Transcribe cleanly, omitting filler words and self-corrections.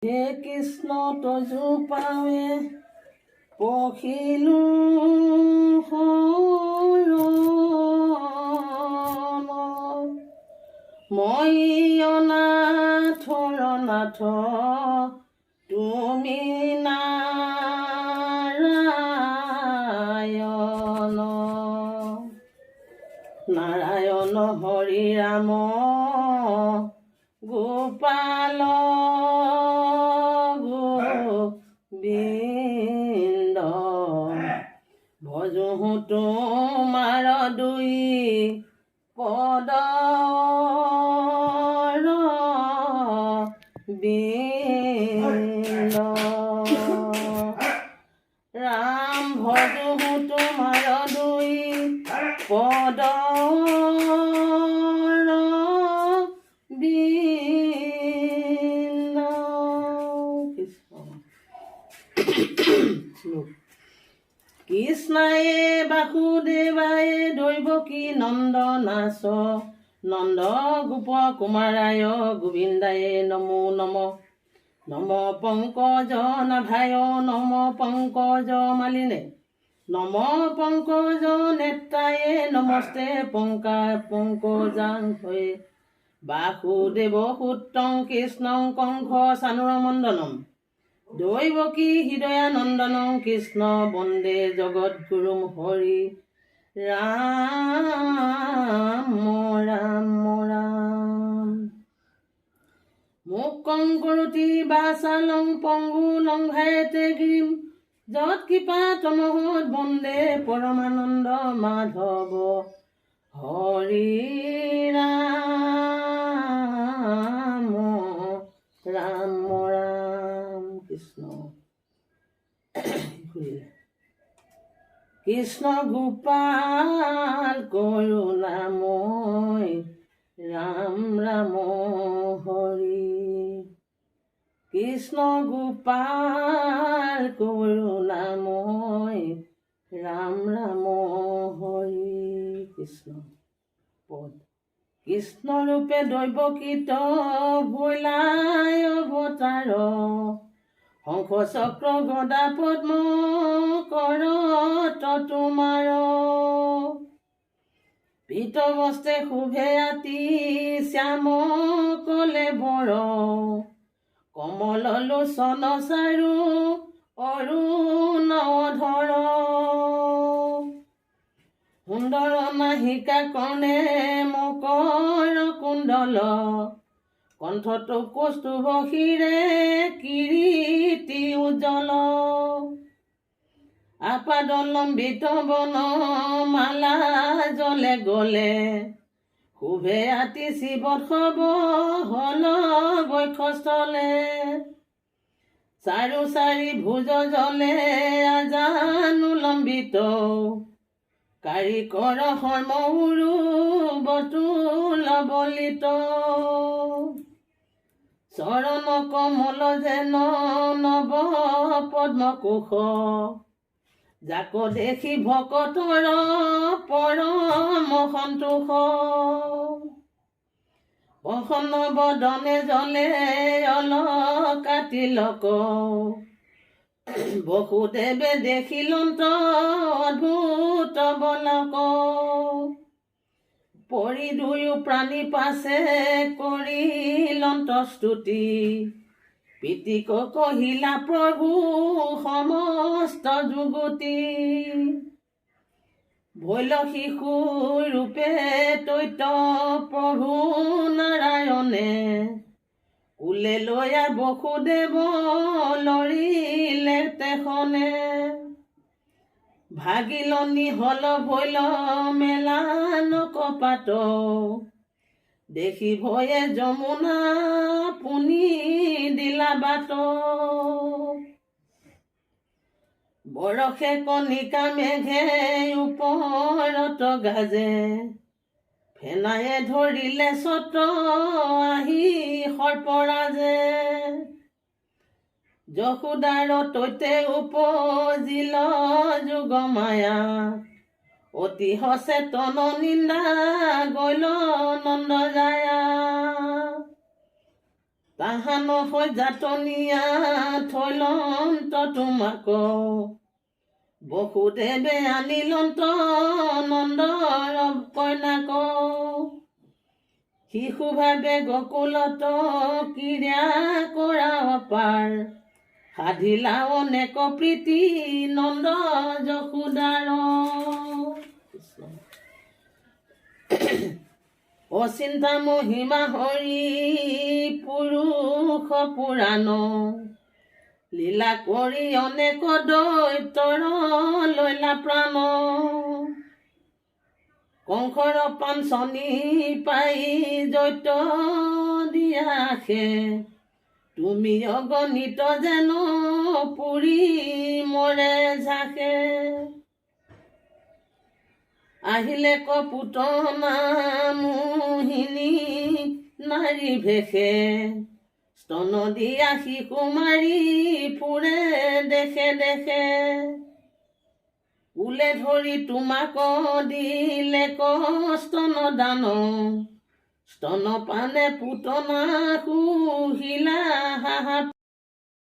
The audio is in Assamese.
হে কৃষ্ণ তজু পাৱে পখিলো শৰণ মই অনাথৰ নাথ তুমি নাৰায়ণ নাৰায়ণ হৰি ৰাম গোপাল গোবিন্দ ভজো তোমাৰ দুই পদ বিন্দ ৰাম ভজো তোমাৰ দুই পদ কৃষ্ণায়ে বাসুদেৱায়ে দৈৱকী নন্দনাচ নন্দ গোপ কুমাৰায় গোবিন্দায়ে নমো নম নম পংকজ নাভায় নম পংকজ মালিনে নম পংকজ নেত্ৰায়ে নমস্তে পংকজাংশয়ে বাসুদেৱ সূত্ৰং কৃষ্ণং কংস চানুৰমণ্ডনম দৈৱকী হৃদয়ানন্দনং কৃষ্ণ বন্দে জগদ্গুৰুম হৰি ৰাম ৰাম ৰাম মুকং কৰোতি বাচালং পংগু লংঘায়তে গিৰিম যৎ কৃপাতমহৎ বন্দে পৰমানন্দ মাধৱ হৰি ৰাম ৰাম ৰাম কৃষ্ণ কৃষ্ণ গোপাল কৰুণাময় ৰাম ৰাম হৰি কৃষ্ণ গোপাল কৰুণাময় ৰাম ৰাম হৰি কৃষ্ণ পদ কৃষ্ণ ৰূপে দৈৱকীত ভোলাই অৱতাৰ শংখ চক্ৰ গদা পদ্ম কৰত তোমাৰ পীত বস্ত্ৰে শোভে আতি শ্যাম কলে বৰ কমল লোচন চাৰু অৰুণ ধৰ সুন্দৰ নাহিকা কৰ্ণে মকৰ কুণ্ডল কণ্ঠত কৌস্তুভ শিৰে কিৰীটি উজ্জ্বল আপাদলম্বিত বন মালা জলে গলে শুভে আতি শিৱৎসৱ হল বক্ষস্থলে চাৰু চাৰি ভুজ জলে আজানুলম্বিত কাৰিকৰ হৰ্মউৰু বতুল বলিত চৰণ কমল যেন নৱ পদ্মকোশ যাক দেখি ভকতৰ পৰম সন্তোষ প্ৰসন্ন বদনে জলে অলকা তিলক বসুদেৱে দেখিলন্ত অদ্ভুত বলক পৰি দুয়ো প্ৰাণী পাছে কৰিলন্ত স্তুতি পিতিক কহিলা প্ৰভু সমস্ত যুগতি ভৈল শিশু ৰূপে তৈত প্ৰভু নাৰায়ণে কুলে লৈয়া বসুদেৱ লৰিলে তেখনে ভাগিলনি হল ভৈল মেলান কপাত দেখি ভয়ে যমুনা পুনি দিলা বাট বৰষে কণিকা মেঘে ওপৰত গাজে ফেনায়ে ধৰিলে ছত্ৰ আহি সৰ্পৰাজে যশোদাৰ তৈতে উপজিল যুগ মায়া অতি সচেতন নিন্দা গৈল নন্দ জায়া তাহান হৈ জাতনীয়া থৈলন্ত তোমাক বসুদেৱে আনিলন্ত নন্দৰ কন্যাক শিশুভাৱে গকুলত ক্ৰীড়া কৰা পাৰ সাধিলা অনেক প্ৰীতি নন্দ যশোদাৰ অচিন্তা মহিমা হৰি পুৰুষ পুৰাণ লীলা কৰি অনেক দৈতৰ লৈলা প্ৰাণ কংসৰ পাঞ্চনী পাই জৈত দিয়াশে তুমি অগণিত যেন পুৰি মৰে ঝাকে আহিলে কপুতনা মোহিনী নাৰী ভেষে স্তন দিয়া শিশু মাৰি ফুৰে দেশে দেশে উলে ধৰি তোমাক দিলে স্তন দান স্তন পানে পুতনা শুহিলা হাহা